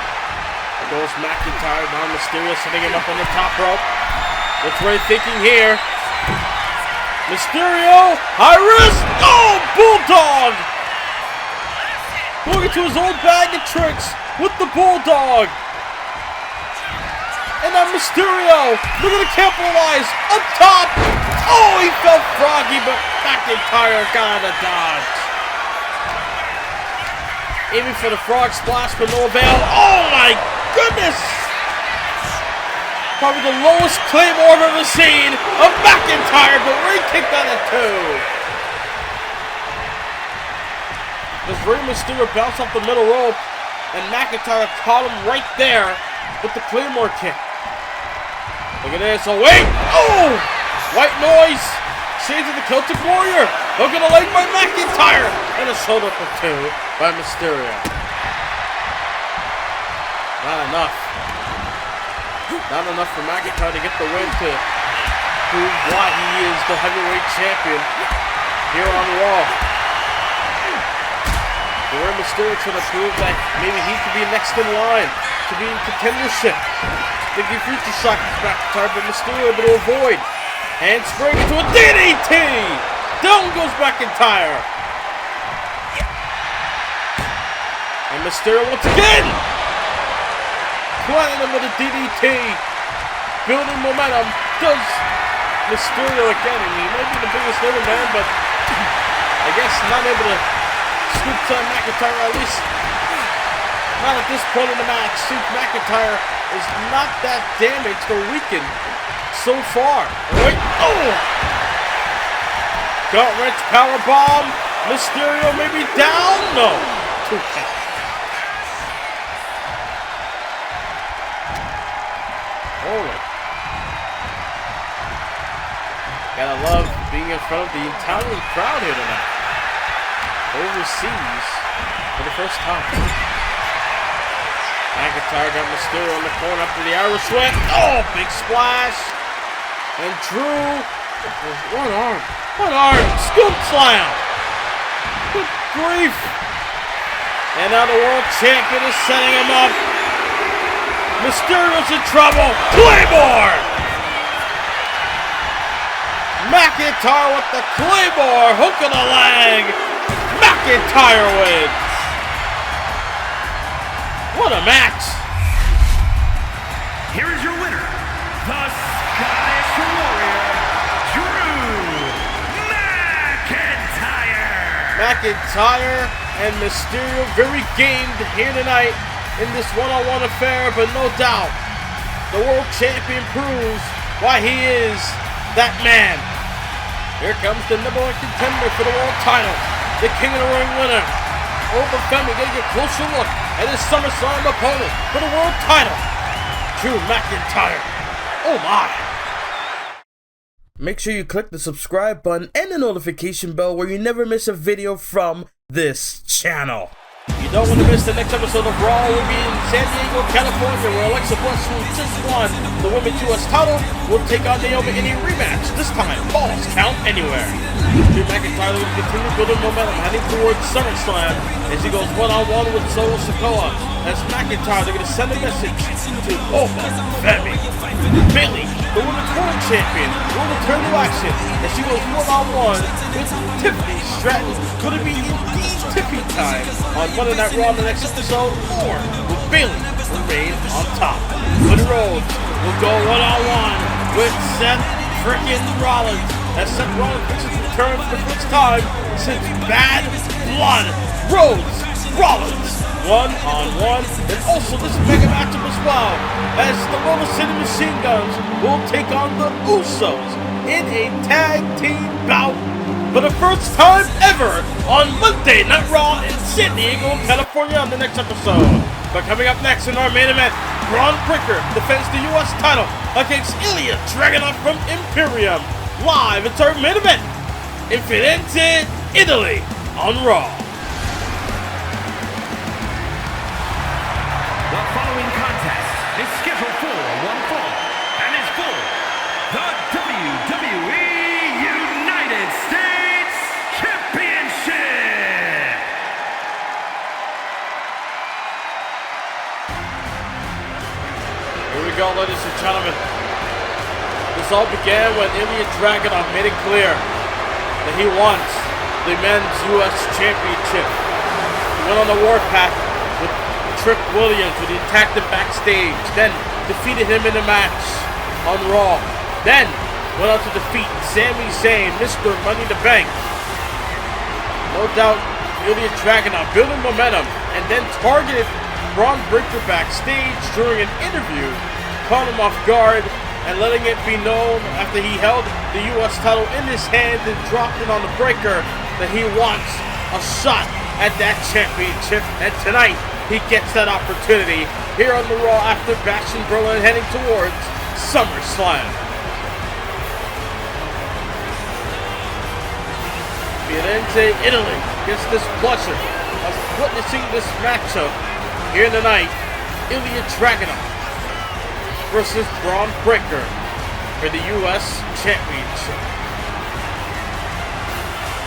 Speaker 1: There goes McIntyre, now Mysterio setting him up on the top rope. What's Rey thinking here? Mysterio, high risk, Bulldog! Going to his old bag of tricks with the Bulldog. And now Mysterio, looking to capitalize, up top. He felt froggy, but McIntyre got a dodge. Aiming for the frog splash, but no avail. Oh my goodness! Probably the lowest Claymore I've ever seen of McIntyre, but Rey kicked out at 2. As Rey Mysterio bounced off the middle rope, and McIntyre caught him right there with the Claymore kick. Look at this. White noise. Shades of the Celtic Warrior. Hooking a leg by McIntyre. And a shoulder for 2 by Mysterio. Not enough. Not enough for McIntyre to get the win to prove why he is the heavyweight champion here on Raw. The Rey Mysterio trying to prove that maybe he could be next in line to be in contendership. Thinking future shot to McIntyre, but Mysterio able to avoid. Handspring into a DDT! Down goes McIntyre! And Mysterio once again! Planting him with a DDT. Building momentum. Does Mysterio again. I mean, he may be the biggest little man, but I guess not able to scoop to McIntyre, at least not at this point in the match, since McIntyre is not that damaged or weakened so far. Wait, oh! Gut-wrench powerbomb. Mysterio maybe down? No. 2 count. Holy. Gotta love being in front of the Italian crowd here tonight. Overseas for the first time. McIntyre got Mysterio in the corner after the Irish whip. Oh, big splash. And Drew, one arm, scoop slam. Good grief. And now the world champion is setting him up. Mysterio's in trouble. Claymore. McIntyre with the Claymore. Hook of the leg. McIntyre wins. What a match.
Speaker 2: Here is your winner, the Scottish Warrior, Drew McIntyre.
Speaker 1: McIntyre and Mysterio very gamed here tonight in this one-on-one affair, but no doubt the world champion proves why he is that man. Here comes the #1 contender for the world title, the King of the Ring winner. Over Femi, getting a closer look at his SummerSlam opponent for the world title, Drew McIntyre. Oh my! Make sure you click the subscribe button and the notification bell where you never miss a video from this channel. You don't want to miss the next episode of Raw. We'll be in San Diego, California, where Alexa Bliss, who just won the Women's US title, will take on Naomi in a rematch. This time, balls count anywhere. Drew McIntyre will continue building momentum, heading towards SummerSlam as he goes one-on-one with Solo Sikoa. As McIntyre, they're going to send a message to Over Femi. Bayley, the Women's World Champion, will return to action as she goes one-on-one with Tiffany Stratton. Could it be indeed Tiffy time on Monday Night Raw in the next episode, or will Bayley remain on top? Cody Rhodes will go one-on-one with Seth frickin' Rollins as Seth Rollins makes his return for the first time since Bad Blood. Rhodes, Rollins, one-on-one, and also this mega matchup as well, as the Motor City Machine Guns will take on the Usos in a tag team bout for the first time ever on Monday Night Raw in San Diego, California on the next episode. But coming up next in our main event, Bron Breakker defends the US title against Ilja Dragunov from Imperium. Live, it's our main event in Florence, Italy on Raw.
Speaker 2: The following contest is scheduled for one fall and is for the WWE United States Championship.
Speaker 1: Here we go, ladies and gentlemen. This all began when Ilja Dragunov made it clear that he wants the men's US Championship. He went on the warpath with Trick Williams when he attacked him backstage, then defeated him in the match on Raw, then went on to defeat Sami Zayn, Mr. Money in the Bank. No doubt Ilja Dragunov building momentum and then targeted Bron Breakker backstage during an interview, caught him off guard and letting it be known after he held the US title in his hand and dropped it on the Breakker that he wants a shot at that championship, and tonight he gets that opportunity here on the Raw after Bash in Berlin heading towards SummerSlam. Firenze, Italy gets this pleasure of witnessing this matchup here tonight. Ilja Dragunov versus Bron Breakker for the US Championship.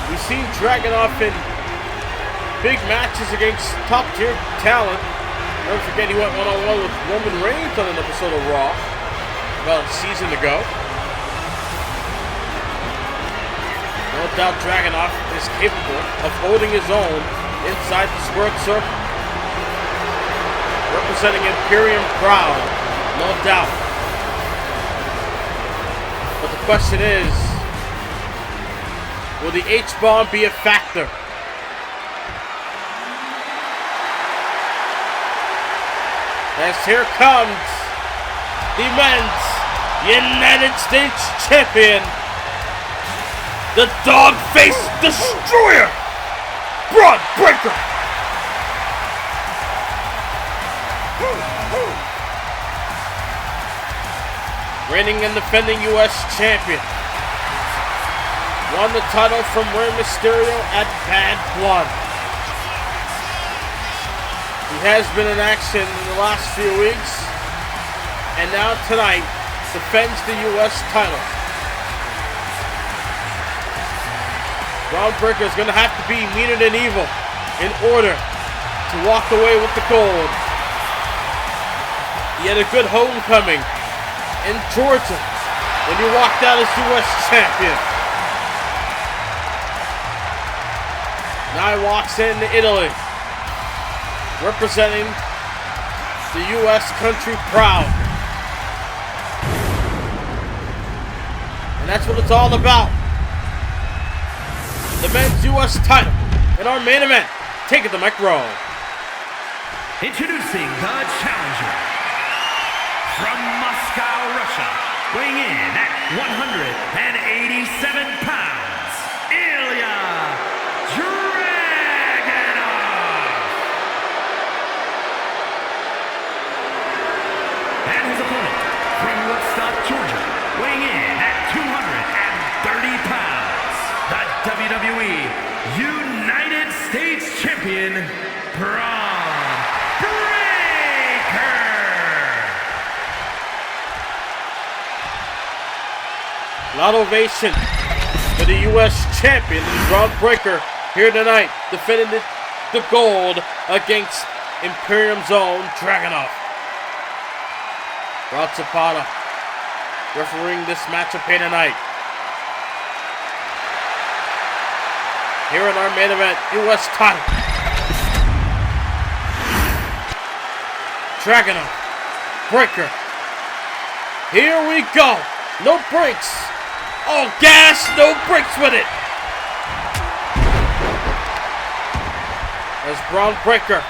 Speaker 1: We've seen Dragunov in big matches against top-tier talent. Don't forget he went one-on-one with Roman Reigns on an episode of Raw about a season ago. No doubt Dragunov is capable of holding his own inside the squared circle. Representing Imperium proud, no doubt. But the question is, will the H-bomb be a factor? As here comes the men's United States champion, the dog-faced destroyer, Bron Breakker. Reigning and defending U.S. champion. Won the title from Rey Mysterio at Bad Blood. He has been in action in the last few weeks, and now tonight defends the U.S. title. Bron Breakker is going to have to be meaner than evil in order to walk away with the gold. He had a good homecoming in Georgia when he walked out as U.S. champion. Now he walks into Italy, representing the U.S. country proud. And that's what it's all about. The men's U.S. title in our main event. Take it to Mike Rowe.
Speaker 2: Introducing the challenger from Moscow, Russia, weighing in at 187 pounds, Ilja Dragunov. And his opponent from Woodstock, Georgia, weighing in at 230 pounds, the WWE United States champion, Bron Breakker.
Speaker 1: Loud ovation for the U.S. champion, Bron Breakker, here tonight, defending the gold against Imperium's own Dragunov. Rod Zapata refereeing this matchup here tonight. Here in our main event, U.S. title. Dragunov, Breakker. Here we go. No brakes. All gas, no brakes with it. As Bron Breakker.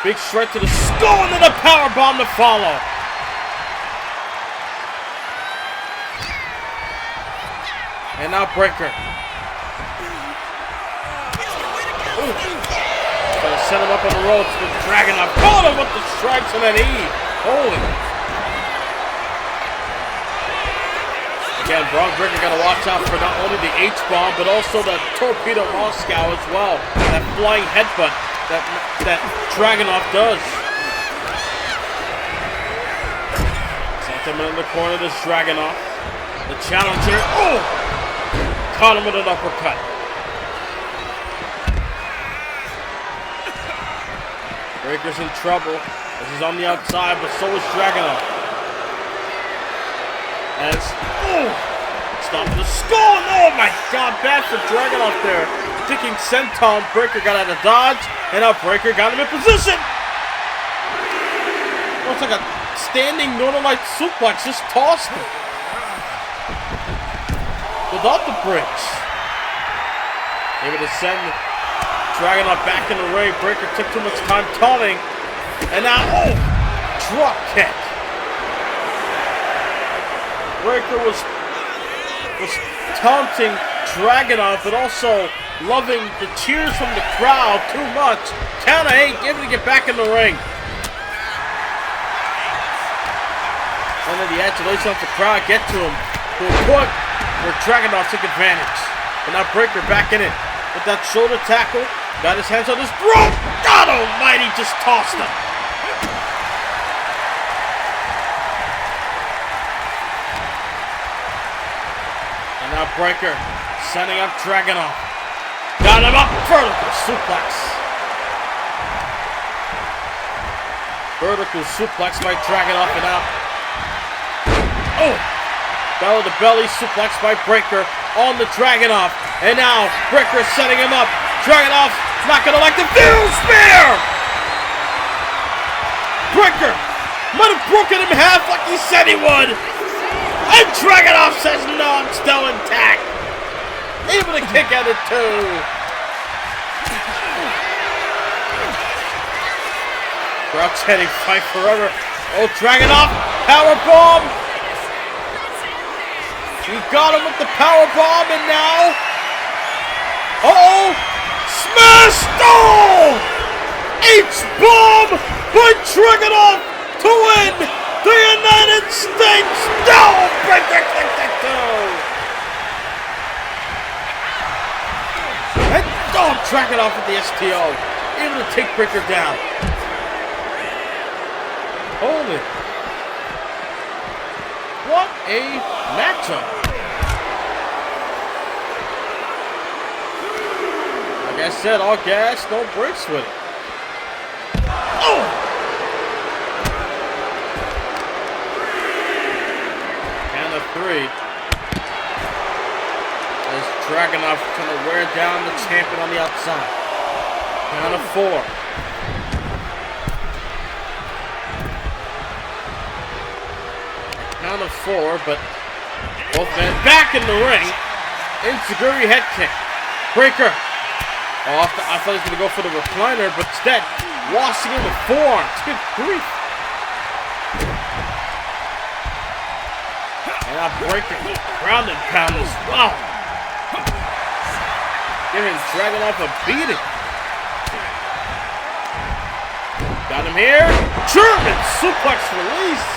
Speaker 1: Big straight to the skull and then a powerbomb to follow. And now Breakker. Gonna set him up on the ropes with Dragunov. Caught him with the strikes and an E. Holy. Again, Bron Breakker got to watch out for not only the H-bomb, but also the Torpedo Moscow as well. That flying headbutt that Dragunov does. Sent him in the corner, this Dragunov. The challenger. Oh! Caught him with an uppercut. Breakker's in trouble as he's on the outside, but so is Dragunov. As, stopping the skull, and oh my god, bad for Dragunov there. Thinking senton, Breakker got out of dodge, and now Breakker got him in position. Looks like a standing Northern Light suplex, just tossed him. Without the bridge. Able to send Dragunov back in the ring. Breakker took too much time taunting, and now, drop kick. Breakker was taunting Dragunov, but also loving the cheers from the crowd too much. Count of 8, able to get back in the ring. And then the adulation of the crowd get to him to a point where Dragunov took advantage. And now Breakker back in it with that shoulder tackle. Got his hands on his throat. God almighty, just tossed him. Now Breakker setting up Dragunov. Got him up, vertical suplex. Vertical suplex by Dragunov and out. Belly to belly suplex by Breakker on the Dragunov. And now Breakker setting him up. Dragunov's not gonna like the Doom Spear! Breakker might have broken him in half like he said he would. And Dragunov says, no, I'm still intact. Able to kick out at 2. Crowd chanting, fight forever. Oh, Dragunov, powerbomb. He got him with the powerbomb, and now... Uh-oh! Smash! Oh! H-bomb by Dragunov to win the United States! No! Breaker kicked it too! And Dragunov with the STO. Able to take Breaker down. Holy. What a matchup. Like I said, all gas, no brakes with it. Oh! Count of 3. As Dragunov trying to wear down the champion on the outside. Count of 4. Count of 4, but both men back in the ring. Enziguri head kick. Breaker. Oh, I thought he was going to go for the recliner, but instead, washing him with forearms. Good grief. And now Breaker. Ground and pound as well. Giving Dragunov a beating. Got him here. German suplex release.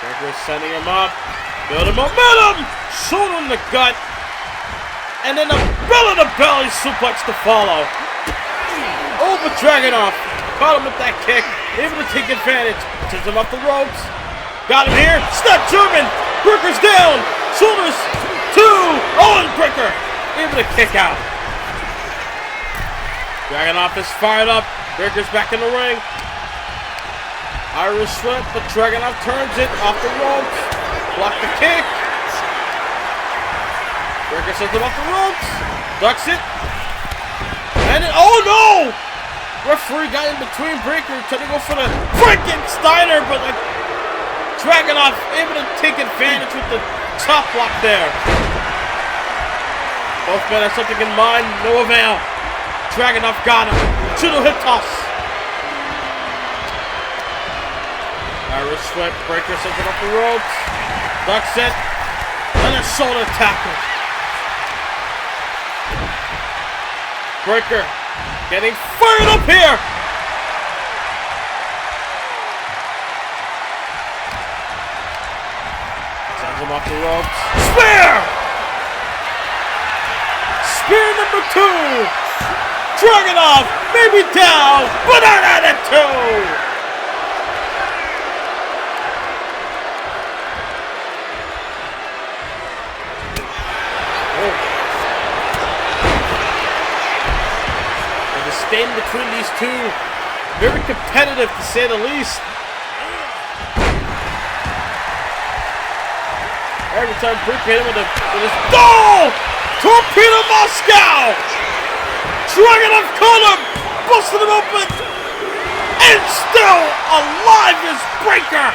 Speaker 1: Breaker sending him up. Building momentum. Shoulder in the gut. And then a belly-to-belly suplex to follow. Oh, but Dragunov caught him with that kick. Able to take advantage. Sends him up the ropes. Got him here. Step German. Breaker's down. Shoulders. 2. Oh, and Breaker able to kick out. Dragunov is fired up. Breaker's back in the ring. Irish whip, but Dragunov turns it off the ropes. Block the kick. Breaker sends him off the ropes. Ducks it. And then, oh no! Referee got in between Breaker, trying to go for the freaking Steiner, but like Dragunov able to take advantage with the top block there. Both men have something in mind, no avail. Dragunov got him. Judo hip toss. Irish sweat. Breaker sends him off the ropes. Ducks it. And a shoulder tackle. Breaker getting fired up here. Sends him off the ropes. Spear! Spear number 2. Dragunov maybe down, but not at it 2. Oh. And the stand between these two, very competitive to say the least. Every time Breaker hit him with his Torpedo Moscow! Dragunov caught him! Busted him open! And still alive is Breaker!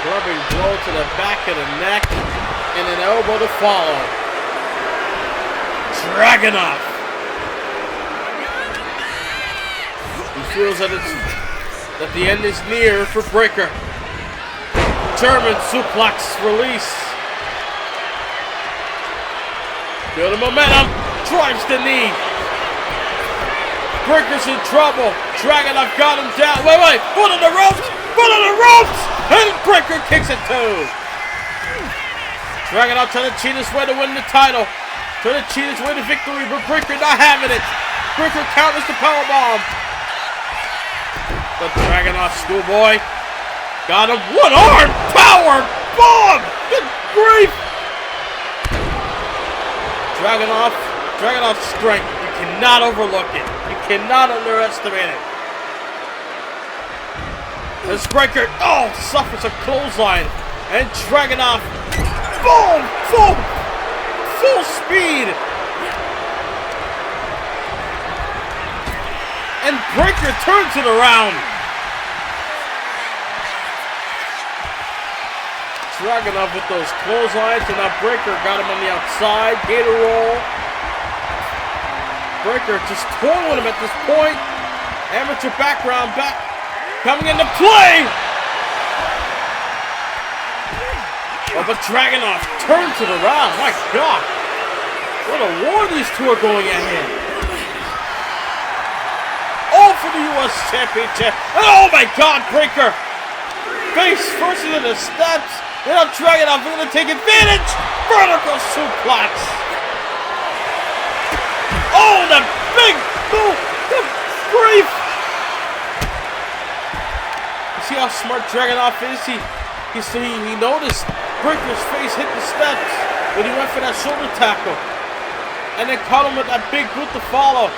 Speaker 1: Rubbing blow to the back of the neck and an elbow to follow. Dragunov. He feels that the end is near for Breaker. German suplex release. Building momentum. Drives the knee. Breaker's in trouble. Dragunov got him down. Wait. Foot on the ropes. Foot on the ropes. And Breaker kicks it too. Dragunov trying to cheat his way to win the title. Trying to cheat his way to victory, but Breaker not having it. Breaker counters the powerbomb. But Dragunov, schoolboy, got him. One arm power bomb. Good grief. Dragunov's strength. You cannot overlook it. You cannot underestimate it. As Breaker, suffers a clothesline. And Dragunov, boom, full speed. Breaker turns it around. Dragunov with those clotheslines, and now Breaker got him on the outside. Gator roll. Breaker just toiling him at this point. Amateur background back coming into play. Oh, but Dragunov turns it around. My God. What a war these two are going at here. All for the U.S. Championship. And oh my God, Breaker. Face first into the steps. And now Dragunov going to take advantage. Vertical suplex. Oh, the big move. Good grief. You see how smart Dragunov is? He noticed Breaker's face hit the steps when he went for that shoulder tackle. And then caught him with that big boot to follow.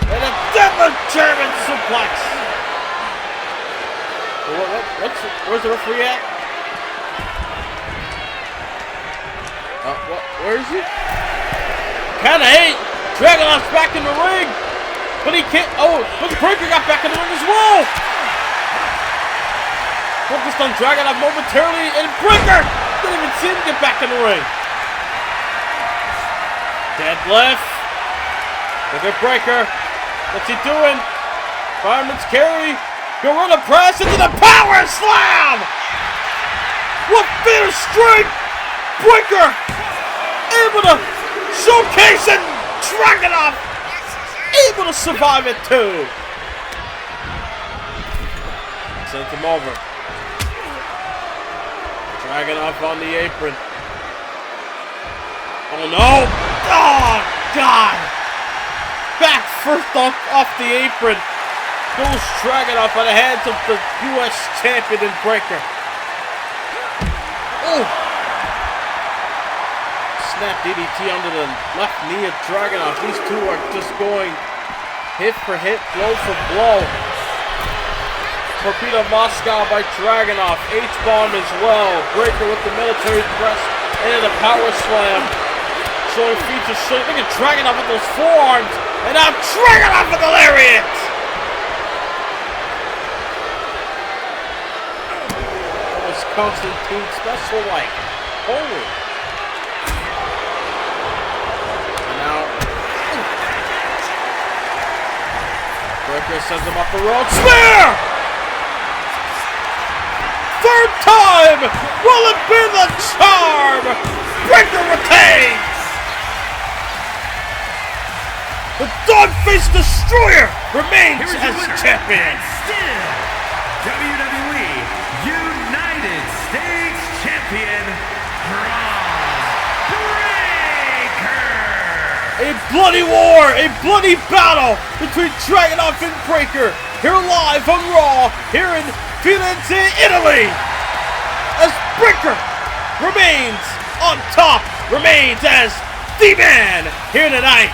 Speaker 1: And a deadly German suplex. Where's the referee at? Where is he? Count of 8. Dragunov's back in the ring. But he can't. Oh, but Breaker got back in the ring as well. Focused on Dragunov momentarily, and Breaker didn't even see him get back in the ring. Deadlift. Look at Breaker. What's he doing? Fireman's carry. Gorilla press into the power slam. What fear strength. Breaker able to showcase it. Dragunov able to survive it too. Sent him over. Dragunov on the apron. Oh no! Oh God! Back first off the apron. Goes Dragunov on the hands of the U.S. champion and Breaker. Oh! Snap DDT under the left knee of Dragunov. These two are just going hit for hit, blow for blow. Torpedo Moscow by Dragunov. H-bomb as well. Breaker with the military press and the power slam. Showing features straight. Look at Dragunov with those forearms. And now Dragunov with the lariat. That was Constantine special like. Holy. And now Breaker sends him up the road. Spear! Third time! Will it be the charm? Breaker retains! The Dog-Faced Destroyer remains as champion!
Speaker 2: Still, WWE United States Champion, Bron Breakker!
Speaker 1: A bloody war, a bloody battle between Dragunov and Breaker. Here live on Raw, here in Florence, Italy, as Breaker remains on top, remains as the man here tonight.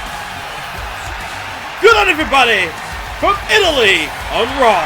Speaker 1: Good night, everybody, from Italy on Raw.